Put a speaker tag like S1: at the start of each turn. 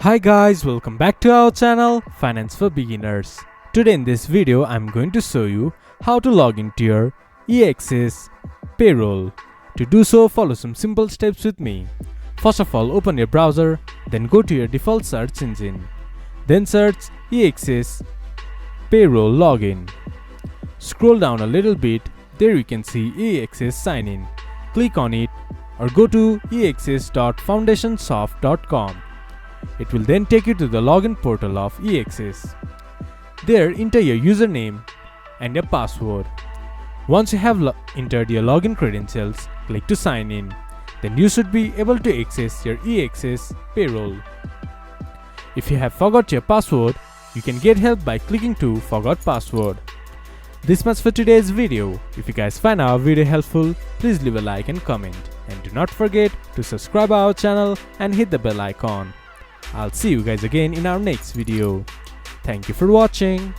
S1: Hi guys, welcome back to our channel Finance for Beginners. Today in this video I'm going to show you how to log into your Access Payroll. To do so, follow some simple steps with me. First of all, open your browser, then go to your default search engine. Then search Access Payroll Login. Scroll down a little bit, there you can see Access Sign In. Click on it or go to access.foundationsoft.com. It will then take you to the login portal of Access. There, enter your username and your password. Once you have entered your login credentials, click to sign in. Then you should be able to access your Access Payroll. If you have forgot your password, you can get help by clicking to Forgot Password. This much for today's video. If you guys find our video helpful, please leave a like and comment. And do not forget to subscribe our channel and hit the bell icon. I'll see you guys again in our next video. Thank you for watching.